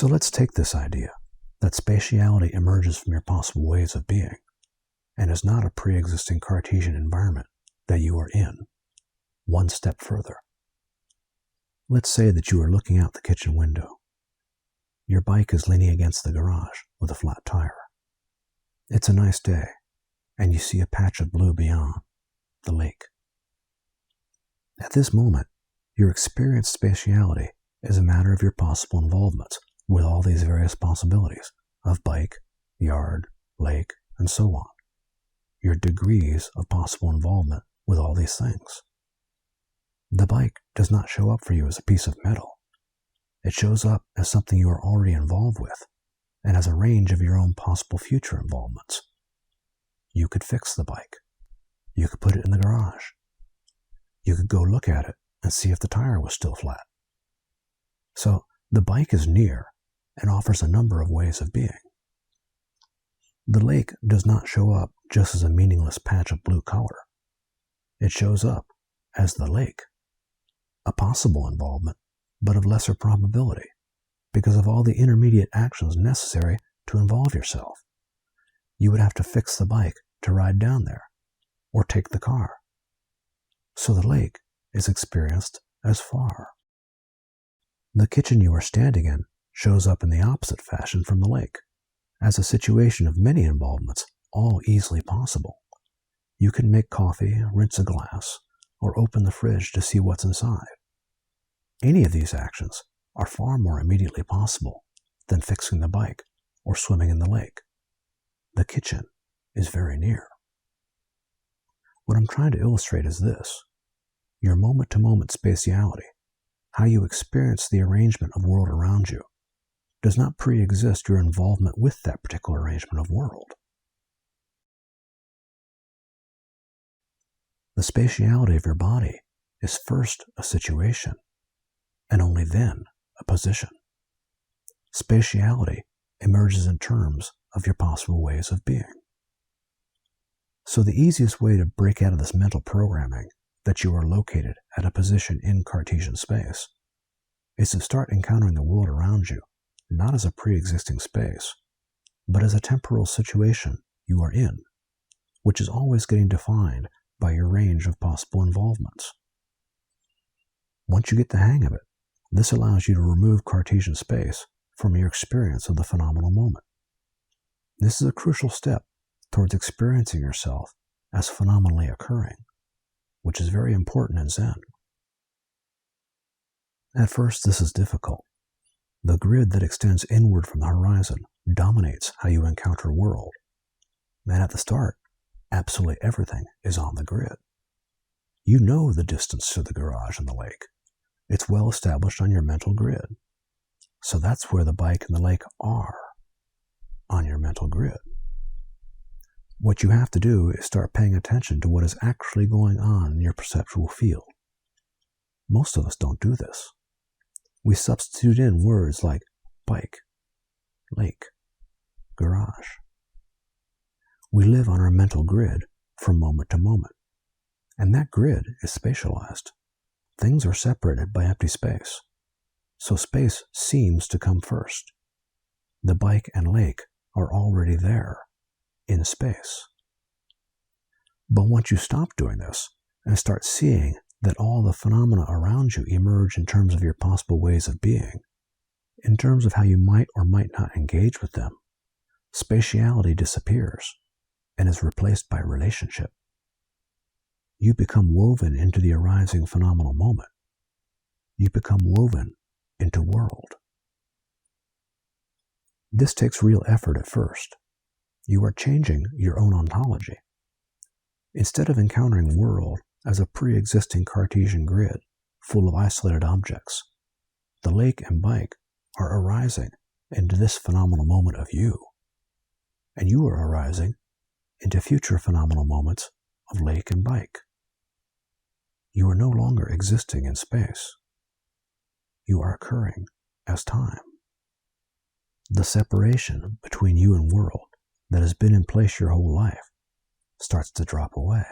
So let's take this idea that spatiality emerges from your possible ways of being and is not a pre-existing Cartesian environment that you are in. One step further. Let's say that you are looking out the kitchen window. Your bike is leaning against the garage with a flat tire. It's a nice day, and you see a patch of blue beyond, the lake. At this moment, your experienced spatiality is a matter of your possible involvements with all these various possibilities of bike, yard, lake, and so on. Your degrees of possible involvement with all these things. The bike does not show up for you as a piece of metal. It shows up as something you are already involved with and as a range of your own possible future involvements. You could fix the bike. You could put it in the garage. You could go look at it and see if the tire was still flat. So the bike is near and offers a number of ways of being. The lake does not show up just as a meaningless patch of blue color. It shows up as the lake, a possible involvement, but of lesser probability because of all the intermediate actions necessary to involve yourself. You would have to fix the bike to ride down there, or take the car. So the lake is experienced as far. The kitchen you are standing in shows up in the opposite fashion from the lake, as a situation of many involvements, all easily possible. You can make coffee, rinse a glass, or open the fridge to see what's inside. Any of these actions are far more immediately possible than fixing the bike or swimming in the lake. The kitchen is very near. What I'm trying to illustrate is this. Your moment-to-moment spatiality, how you experience the arrangement of world around you, does not pre-exist your involvement with that particular arrangement of world. The spatiality of your body is first a situation, and only then a position. Spatiality emerges in terms of your possible ways of being. So the easiest way to break out of this mental programming that you are located at a position in Cartesian space is to start encountering the world around you not as a pre-existing space, but as a temporal situation you are in, which is always getting defined by your range of possible involvements. Once you get the hang of it, this allows you to remove Cartesian space from your experience of the phenomenal moment. This is a crucial step towards experiencing yourself as phenomenally occurring, which is very important in Zen. At first, this is difficult. The grid that extends inward from the horizon dominates how you encounter world. And at the start, absolutely everything is on the grid. You know the distance to the garage and the lake. It's well established on your mental grid. So that's where the bike and the lake are, on your mental grid. What you have to do is start paying attention to what is actually going on in your perceptual field. Most of us don't do this. We substitute in words like bike, lake, garage. We live on our mental grid from moment to moment, and that grid is spatialized. Things are separated by empty space, so space seems to come first. The bike and lake are already there, in space. But once you stop doing this and start seeing that all the phenomena around you emerge in terms of your possible ways of being, in terms of how you might or might not engage with them, spatiality disappears and is replaced by relationship. You become woven into the arising phenomenal moment. You become woven into world. This takes real effort at first. You are changing your own ontology. Instead of encountering world as a pre-existing Cartesian grid full of isolated objects, the lake and bike are arising into this phenomenal moment of you, and you are arising into future phenomenal moments of lake and bike. You are no longer existing in space. You are occurring as time. The separation between you and world that has been in place your whole life starts to drop away.